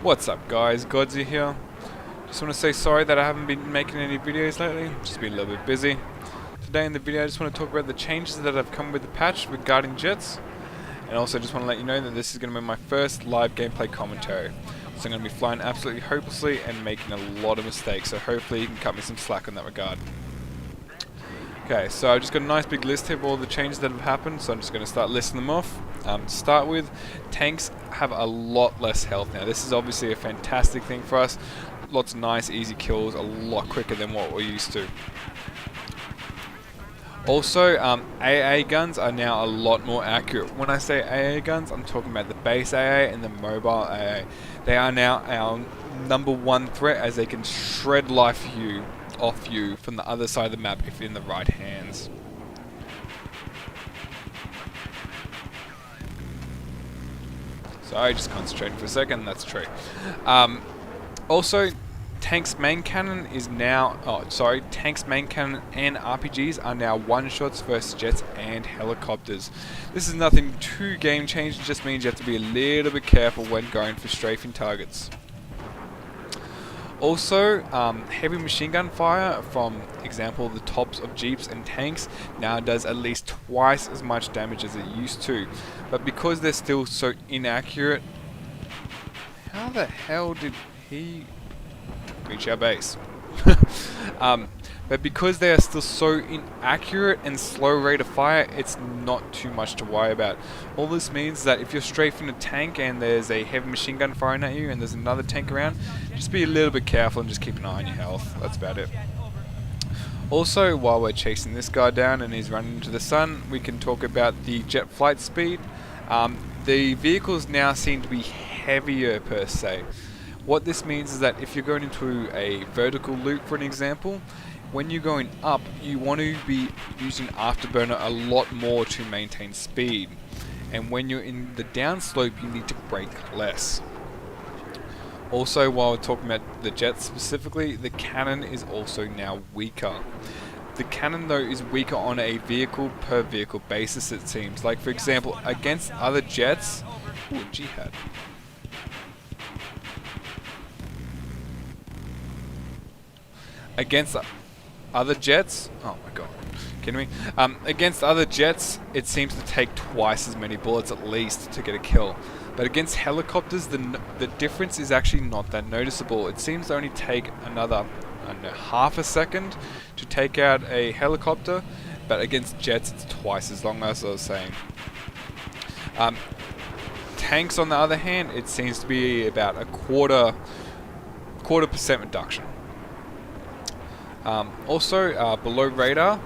What's up guys, Godsy here. Just want to say sorry that I haven't been making any videos lately, just been a little bit busy. Today in the video I just want to talk about the changes that have come with the patch regarding jets, and also just want to let you know that this is going to be my first live gameplay commentary. So I'm going to be flying absolutely hopelessly and making a lot of mistakes, so hopefully you can cut me some slack in that regard. Okay, so I've just got a nice big list here of all the changes that have happened, so I'm just going to start listing them off. To start with, tanks have a lot less health now. This is obviously a fantastic thing for us. Lots of nice, easy kills, a lot quicker than what we're used to. Also, AA guns are now a lot more accurate. When I say AA guns, I'm talking about the base AA and the mobile AA. They are now our #1 threat, as they can shred life off you from the other side of the map if you're in the right hands. Sorry, just concentrating for a second, that's true. Also, tank's main cannon is now, tank's main cannon and RPGs are now one-shots versus jets and helicopters. This is nothing too game-changing, it just means you have to be a little bit careful when going for strafing targets. Also, heavy machine gun fire from, example, the tops of jeeps and tanks now does at least twice as much damage as it used to. But because they're still so inaccurate, how the hell did he reach our base? But because they are still so inaccurate and slow rate of fire, it's not too much to worry about. All this means that if you're strafing a tank and there's a heavy machine gun firing at you and there's another tank around, just be a little bit careful and just keep an eye on your health. That's about it. Also, while we're chasing this guy down and he's running into the sun, we can talk about the jet flight speed. The vehicles now seem to be heavier per se. What this means is that if you're going into a vertical loop, for an example, when you're going up, you want to be using afterburner a lot more to maintain speed. And when you're in the downslope, you need to brake less. Also, while we're talking about the jets specifically, the cannon is also now weaker. The cannon though is weaker on a vehicle per vehicle basis, it seems. Like for example, against other jets, jihad. Against other jets, oh my god, kidding me? Against other jets, it seems to take twice as many bullets at least to get a kill. But against helicopters, the difference is actually not that noticeable. It seems to only take another, I don't know, half a second to take out a helicopter, but against jets, it's twice as long, as I was saying. Tanks, on the other hand, it seems to be about a quarter percent reduction. Also, below radar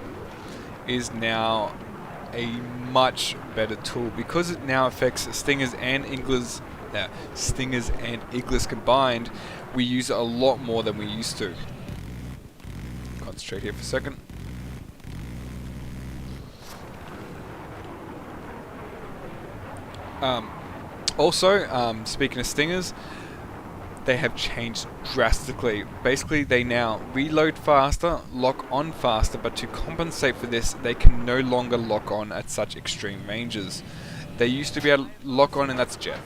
is now a much better tool because it now affects stingers and igglers. Stingers and igglers combined, we use it a lot more than we used to. Concentrate here for a second. Also, speaking of stingers, they have changed drastically. Basically, they now reload faster, lock on faster, but to compensate for this, they can no longer lock on at such extreme ranges. They used to be able to lock on, and that's jet.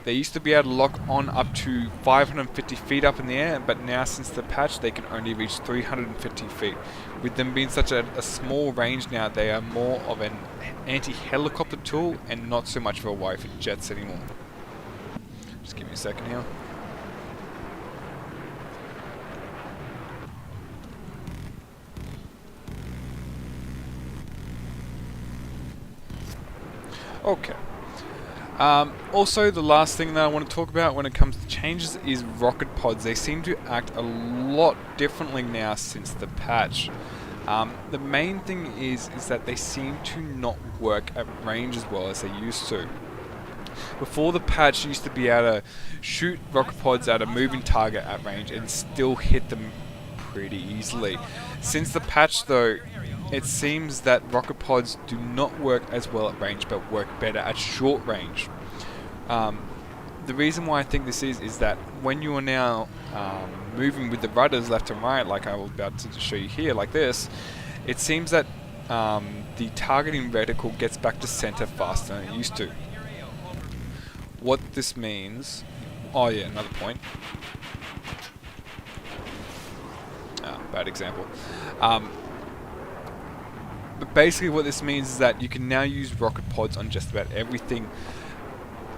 They used to be able to lock on up to 550 feet up in the air, but now since the patch, they can only reach 350 feet. With them being such a small range now, they are more of an anti-helicopter tool and not so much of a worry for jets anymore. Just give me a second here. Okay. Also, the last thing that I want to talk about when it comes to changes is rocket pods. They seem to act a lot differently now since the patch. The main thing is that they seem to not work at range as well as they used to. Before the patch, you used to be able to shoot rocket pods at a moving target at range and still hit them pretty easily. Since the patch though, it seems that rocket pods do not work as well at range but work better at short range. The reason why I think this is that when you are now moving with the rudders left and right, like I was about to show you here, like this, it seems that the targeting reticle gets back to center faster than it used to. What this means Oh yeah, another point. Bad example. But basically what this means is that you can now use rocket pods on just about everything.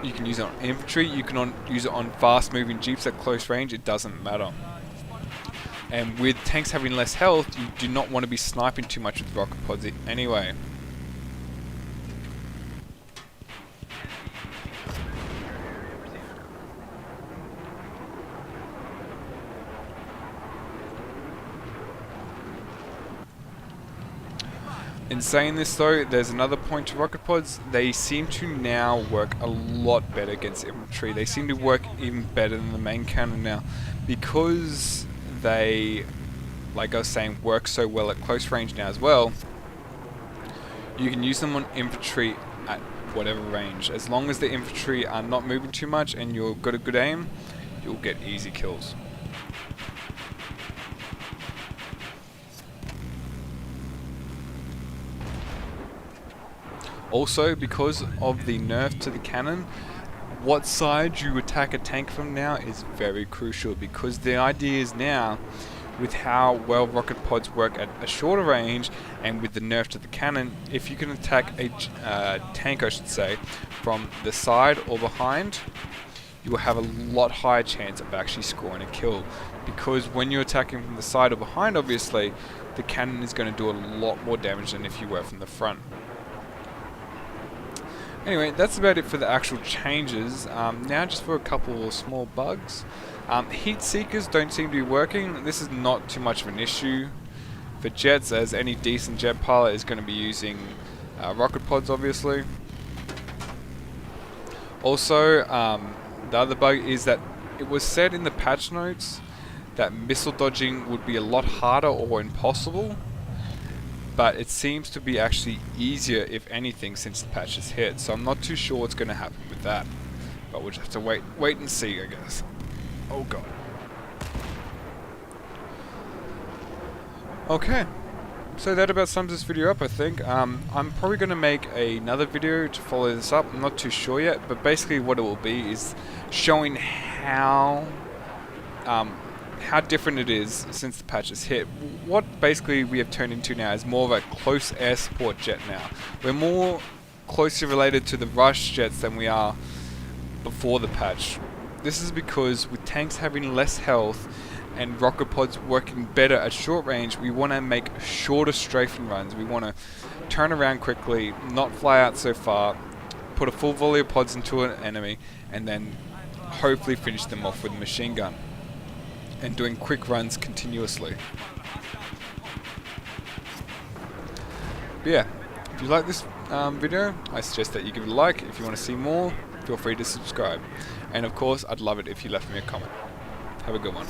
You can use it on infantry, you can use it on fast moving jeeps at close range, it doesn't matter. And with tanks having less health, you do not want to be sniping too much with rocket pods anyway. In saying this though, there's another point to rocket pods. They seem to now work a lot better against infantry. They seem to work even better than the main cannon now, because they, like I was saying, work so well at close range now as well. You can use them on infantry at whatever range. As long as the infantry are not moving too much and you've got a good aim, you'll get easy kills. Also, because of the nerf to the cannon, what side you attack a tank from now is very crucial, because the idea is now, with how well rocket pods work at a shorter range and with the nerf to the cannon, if you can attack a tank, I should say, from the side or behind, you will have a lot higher chance of actually scoring a kill. Because when you're attacking from the side or behind, obviously, the cannon is going to do a lot more damage than if you were from the front. Anyway, that's about it for the actual changes. Now just for a couple of small bugs. Heat seekers don't seem to be working. This is not too much of an issue for jets, as any decent jet pilot is going to be using rocket pods, obviously. Also, the other bug is that it was said in the patch notes that missile dodging would be a lot harder or impossible. But it seems to be actually easier, if anything, since the patch has hit. So I'm not too sure what's going to happen with that. But we'll just have to wait and see, I guess. Oh god. Okay. So that about sums this video up, I think. I'm probably going to make another video to follow this up. I'm not too sure yet. But basically what it will be is showing how different it is since the patch has hit. What basically we have turned into now is more of a close air support jet now. We're more closely related to the rush jets than we are before the patch. This is because with tanks having less health and rocket pods working better at short range, we want to make shorter strafing runs. We want to turn around quickly, not fly out so far, put a full volley of pods into an enemy, and then hopefully finish them off with a machine gun. And doing quick runs continuously. But yeah, if you like this video, I suggest that you give it a like. If you want to see more, feel free to subscribe. And of course, I'd love it if you left me a comment. Have a good one.